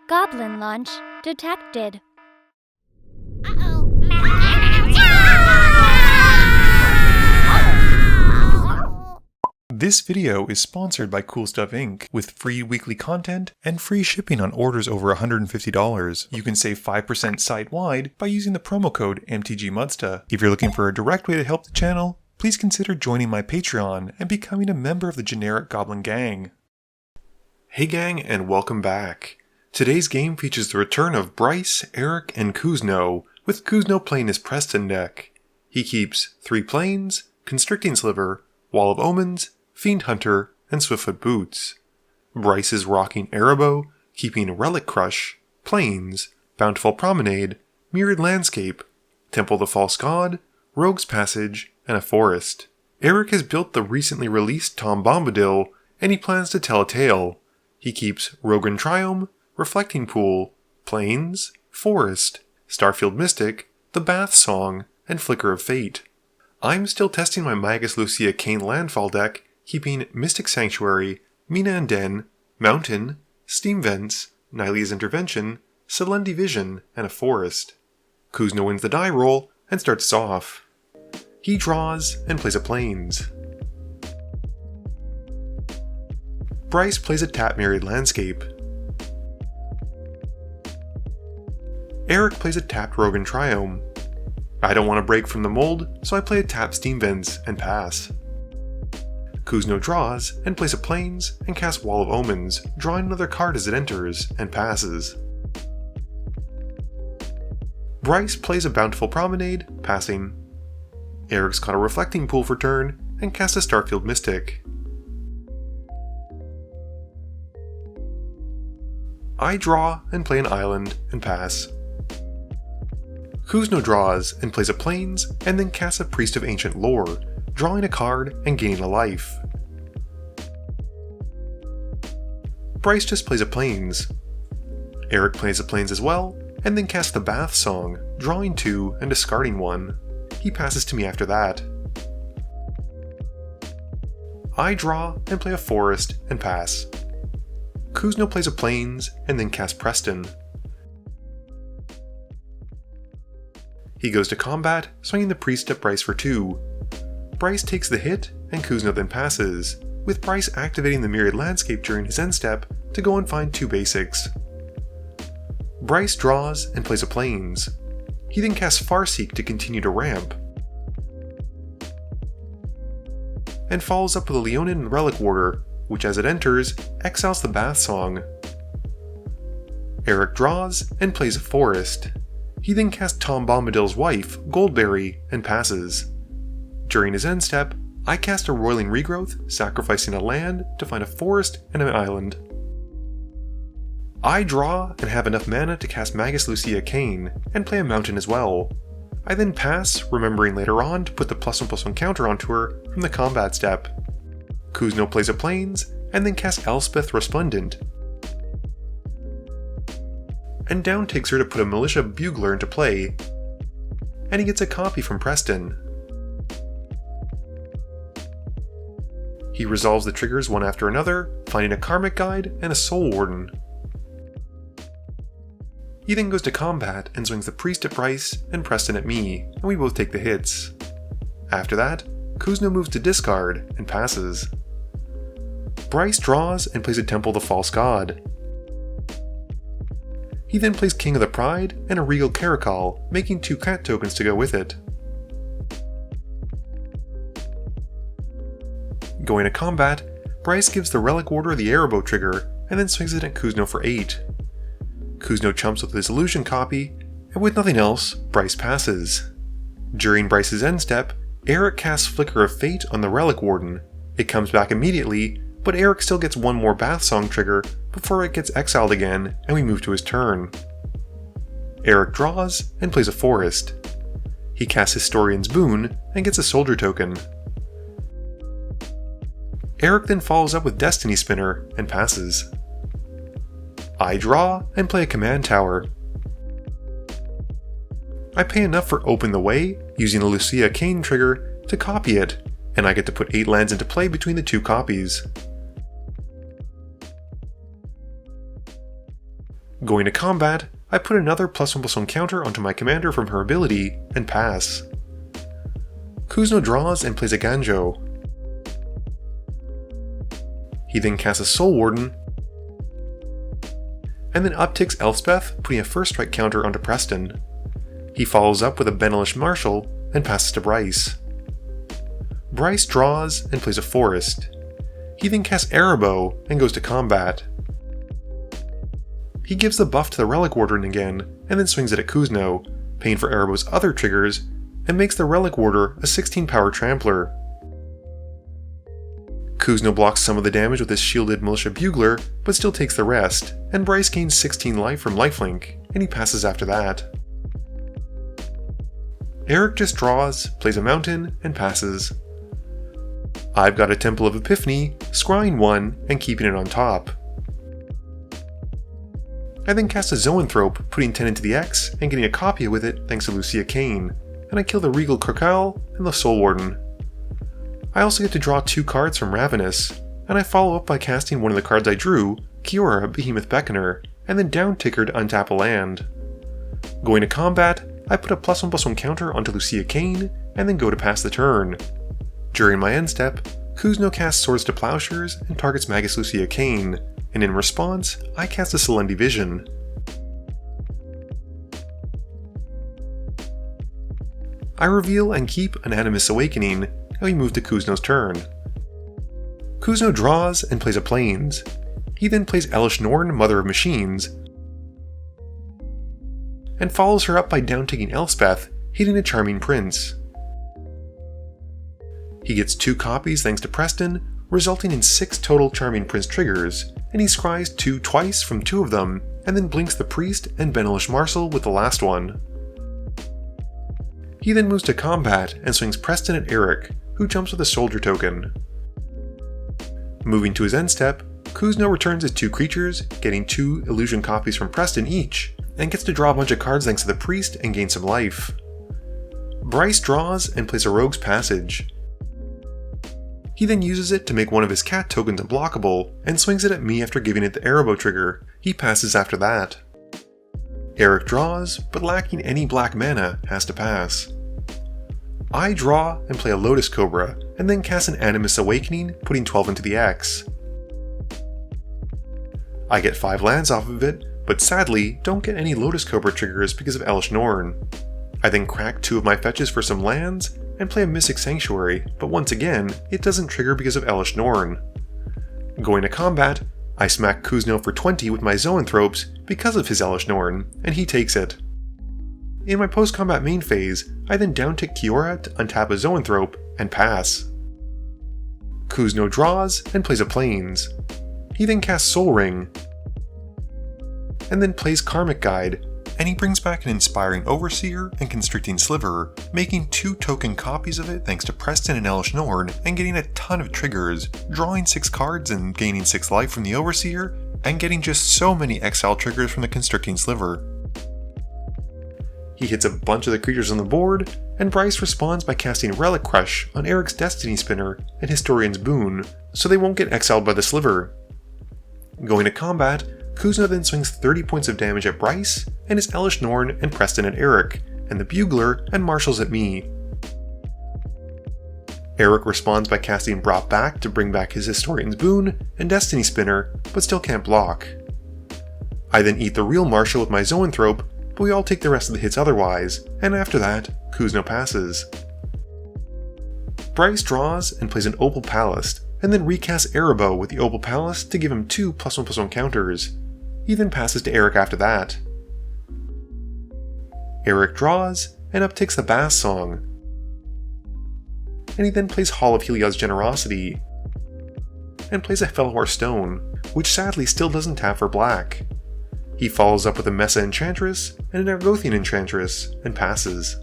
Goblin launch detected. This video is sponsored by Cool Stuff Inc. with free weekly content and free shipping on orders over $150. You can save 5% site-wide by using the promo code MTGMudsta. If you're looking for a direct way to help the channel, please consider joining my Patreon and becoming a member of the generic Goblin Gang. Hey gang, and welcome back. Today's game features the return of Bryce, Eric, and Kuzno, with Kuzno playing his Preston deck. He keeps 3 Plains, Constricting Sliver, Wall of Omens, Fiend Hunter, and Swiftfoot Boots. Bryce is rocking Arahbo, keeping Relic Crush, Plains, Bountiful Promenade, Mirrored Landscape, Temple of the False God, Rogue's Passage, and a Forest. Eric has built the recently released Tom Bombadil, and he plans to tell a tale. He keeps Rogan Triome, Reflecting Pool, Plains, Forest, Starfield Mystic, The Bath Song, and Flicker of Fate. I'm still testing my Magus Lucea Kane Landfall deck, keeping Mystic Sanctuary, Mina and Den, Mountain, Steam Vents, Nylea's Intervention, Selendi Vision, and a Forest. Kuzno wins the die roll and starts us off. He draws and plays a Plains. Bryce plays a tap Mirrored Landscape. Eric plays a tapped Rogan Triome. I don't want to break from the mold, so I play a tap Steam Vents and pass. Kuzno draws and plays a Plains and casts Wall of Omens, drawing another card as it enters, and passes. Bryce plays a Bountiful Promenade, passing. Eric's got a Reflecting Pool for turn and casts a Starfield Mystic. I draw and play an Island and pass. Kuzno draws and plays a Plains and then casts a Priest of Ancient Lore, drawing a card and gaining a life. Bryce just plays a Plains. Eric plays a Plains as well, and then casts the Bath Song, drawing 2 and discarding 1. He passes to me after that. I draw and play a Forest and pass. Kuzno plays a Plains and then casts Preston. He goes to combat, swinging the Priest at Bryce for 2. Bryce takes the hit, and Kuzno then passes, with Bryce activating the Mirrored Landscape during his end step to go and find 2 basics. Bryce draws and plays a Plains. He then casts Farseek to continue to ramp, and follows up with a Leonin Relic Warder, which as it enters, exiles the Bath Song. Eric draws and plays a Forest. He then casts Tom Bombadil's wife, Goldberry, and passes. During his end step, I cast a Roiling Regrowth, sacrificing a land to find a Forest and an Island. I draw and have enough mana to cast Magus Lucea Kane, and play a Mountain as well. I then pass, remembering later on to put the +1/+1 counter onto her from the combat step. Kuzno plays a Plains, and then casts Elspeth Resplendent, and down takes her to put a Militia Bugler into play, and he gets a copy from Preston. He resolves the triggers one after another, finding a Karmic Guide and a Soul Warden. He then goes to combat and swings the Priest at Bryce and Preston at me, and we both take the hits. After that, Kuzno moves to discard and passes. Bryce draws and plays a Temple of the False God. He then plays King of the Pride and a Regal Caracal, making 2 cat tokens to go with it. Going to combat, Bryce gives the Relic Warder the Arahbo trigger, and then swings it at Kuzno for 8. Kuzno chumps with his Illusion copy, and with nothing else, Bryce passes. During Bryce's end step, Eric casts Flicker of Fate on the Relic Warden. It comes back immediately, but Eric still gets 1 more Bath Song trigger before it gets exiled again, and we move to his turn. Eric draws and plays a Forest. He casts Historian's Boon and gets a Soldier token. Eric then follows up with Destiny Spinner and passes. I draw and play a Command Tower. I pay enough for Open the Way, using the Lucea Kane trigger, to copy it, and I get to put 8 lands into play between the 2 copies. Going to combat, I put another +1/+1 counter onto my commander from her ability, and pass. Kuzno draws and plays a Ganjo. He then casts a Soul Warden, and then upticks Elspeth, putting a first strike counter onto Preston. He follows up with a Benelish Marshal, and passes to Bryce. Bryce draws and plays a Forest. He then casts Arahbo and goes to combat. He gives the buff to the Relic Warden again, and then swings it at Kuzno, paying for Arahbo's other triggers, and makes the Relic Warder a 16 power Trampler. Kuzno blocks some of the damage with his shielded Militia Bugler, but still takes the rest, and Bryce gains 16 life from lifelink, and he passes after that. Eric just draws, plays a Mountain, and passes. I've got a Temple of Epiphany, scrying one, and keeping it on top. I then cast a Zoanthrope, putting 10 into the X, and getting a copy with it thanks to Lucea Kane, and I kill the Regal Krokyle and the Soul Warden. I also get to draw 2 cards from Ravenous, and I follow up by casting one of the cards I drew, Kiora Behemoth Beckoner, and then down-ticker to untap a land. Going to combat, I put a +1/+1 counter onto Lucea Kane, and then go to pass the turn. During my end step, Kuzno casts Swords to Plowshares and targets Magus Lucea Kane, and in response, I cast a Selendi Vision. I reveal and keep an Animus Awakening, and we move to Kuzno's turn. Kuzno draws and plays a Plains. He then plays Elish Norn, Mother of Machines, and follows her up by down-taking Elspeth, hitting a Charming Prince. He gets 2 copies thanks to Preston, resulting in 6 total Charming Prince triggers, and he scries 2 twice from 2 of them, and then blinks the Priest and Benelish Marshal with the last one. He then moves to combat and swings Preston at Eric, who jumps with a Soldier token. Moving to his end step, Kuzno returns his 2 creatures, getting 2 illusion copies from Preston each, and gets to draw a bunch of cards thanks to the Priest and gain some life. Bryce draws and plays a Rogue's Passage. He then uses it to make one of his cat tokens unblockable, and swings it at me after giving it the Arahbo trigger. He passes after that. Eric draws, but lacking any black mana, has to pass. I draw and play a Lotus Cobra, and then cast an Animus Awakening, putting 12 into the X. I get 5 lands off of it, but sadly don't get any Lotus Cobra triggers because of Elish Norn. I then crack 2 of my fetches for some lands, and play a Mystic Sanctuary, but once again, it doesn't trigger because of Elish Norn. Going to combat, I smack Kuzno for 20 with my Zoanthropes because of his Elish Norn, and he takes it. In my post-combat main phase, I then downtick Kiora to untap a Zoanthrope and pass. Kuzno draws and plays a Plains. He then casts Soul Ring, and then plays Karmic Guide, and he brings back an Inspiring Overseer and Constricting Sliver, making 2 token copies of it thanks to Preston and Elish Norn, and getting a ton of triggers, drawing 6 cards and gaining 6 life from the Overseer, and getting just so many exile triggers from the Constricting Sliver. He hits a bunch of the creatures on the board, and Bryce responds by casting Relic Crush on Eric's Destiny Spinner and Historian's Boon, so they won't get exiled by the Sliver. Going to combat, Kuzno then swings 30 points of damage at Bryce, and his Elish Norn and Preston at Eric, and the Bugler and Marshals at me. Eric responds by casting Brought Back to bring back his Historian's Boon and Destiny Spinner, but still can't block. I then eat the real Marshal with my Zoanthrope, but we all take the rest of the hits otherwise, and after that, Kuzno passes. Bryce draws and plays an Opal Palace, and then recasts Arahbo with the Opal Palace to give him 2 +1/+1 counters. He then passes to Eric after that. Eric draws and upticks the Bass Song, and he then plays Hall of Heliod's Generosity, and plays a Fellhor Stone, which sadly still doesn't tap for black. He follows up with a Mesa Enchantress and an Argothian Enchantress, and passes.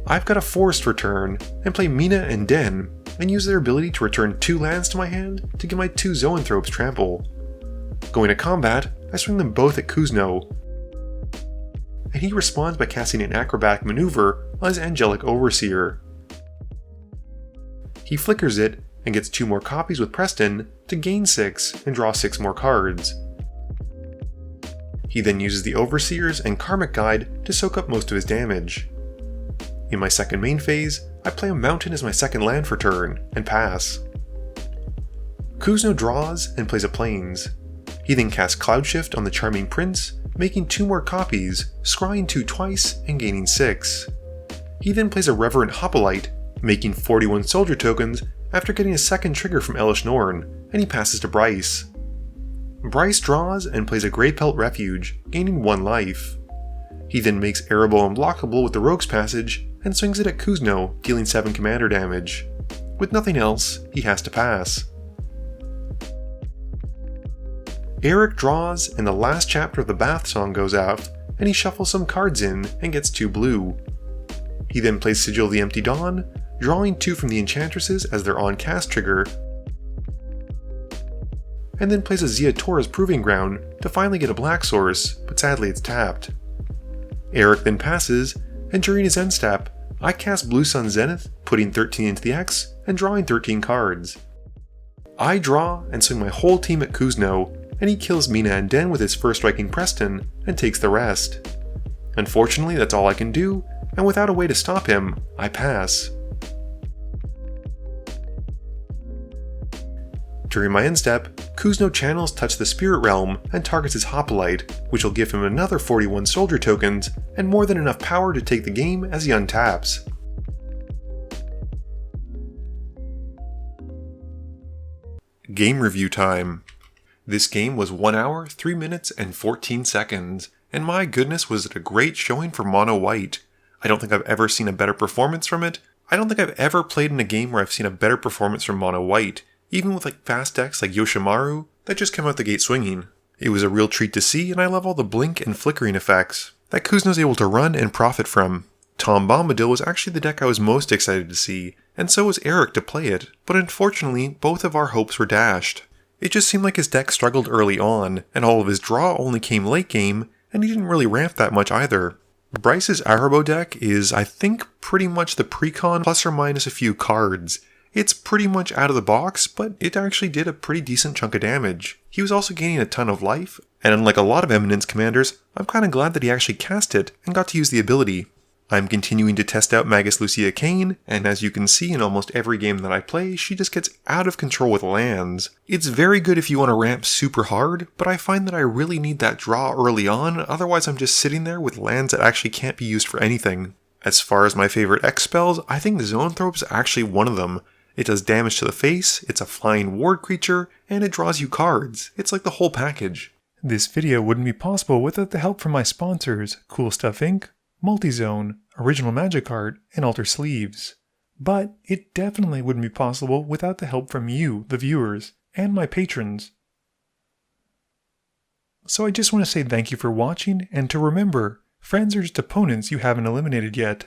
I've got a Forest return, and play Mina and Den, and use their ability to return 2 lands to my hand to give my 2 Zoanthropes trample. Going to combat, I swing them both at Kuzno, and he responds by casting an Acrobatic Maneuver on his Angelic Overseer. He flickers it and gets 2 more copies with Preston to gain 6 and draw 6 more cards. He then uses the Overseers and Karmic Guide to soak up most of his damage. In my second main phase, I play a Mountain as my second land for turn, and pass. Kuzno draws and plays a Plains. He then casts Cloud Shift on the Charming Prince, making 2 more copies, scrying 2 twice and gaining 6. He then plays a Reverent Hoplite, making 41 soldier tokens after getting a second trigger from Elish Norn, and he passes to Bryce. Bryce draws and plays a Grey Pelt Refuge, gaining 1 life. He then makes Arahbo unblockable with the Rogue's Passage, and swings it at Kuzno, dealing 7 commander damage. With nothing else, he has to pass. Eric draws, and the last chapter of the Bath Song goes out, and he shuffles some cards in and gets 2 blue. He then plays Sigil of the Empty Dawn, drawing 2 from the Enchantresses as their on-cast trigger, and then plays a Zia Torres Proving Ground to finally get a black source, but sadly it's tapped. Eric then passes, and during his end step, I cast Blue Sun Zenith, putting 13 into the X, and drawing 13 cards. I draw and swing my whole team at Kuzno, and he kills Mina and Den with his first striking Preston, and takes the rest. Unfortunately, that's all I can do, and without a way to stop him, I pass. During my end step, Kuzno channels Touch the Spirit Realm and targets his Hoplite, which will give him another 41 soldier tokens and more than enough power to take the game as he untaps. Game review time. This game was 1 hour, 3 minutes, and 14 seconds, and my goodness was it a great showing for Mono White. I don't think I've ever seen a better performance from it. I don't think I've ever played in a game where I've seen a better performance from Mono White, even with fast decks like Yoshimaru that just come out the gate swinging. It was a real treat to see, and I love all the blink and flickering effects that Kuzno's able to run and profit from. Tom Bombadil was actually the deck I was most excited to see, and so was Eric to play it, but unfortunately both of our hopes were dashed. It just seemed like his deck struggled early on, and all of his draw only came late game, and he didn't really ramp that much either. Bryce's Arahbo deck is, I think, pretty much the precon plus or minus a few cards. It's pretty much out of the box, but it actually did a pretty decent chunk of damage. He was also gaining a ton of life, and unlike a lot of Eminence commanders, I'm kinda glad that he actually cast it and got to use the ability. I'm continuing to test out Magus Lucea Kane, and as you can see in almost every game that I play, she just gets out of control with lands. It's very good if you want to ramp super hard, but I find that I really need that draw early on, otherwise I'm just sitting there with lands that actually can't be used for anything. As far as my favorite X spells, I think Zoanthrope is actually one of them. It does damage to the face, it's a flying ward creature, and it draws you cards. It's like the whole package. This video wouldn't be possible without the help from my sponsors, Cool Stuff Inc., Multizone, Original Magic Art, and Alter Sleeves. But it definitely wouldn't be possible without the help from you, the viewers, and my patrons. So I just want to say thank you for watching, and to remember, friends are just opponents you haven't eliminated yet.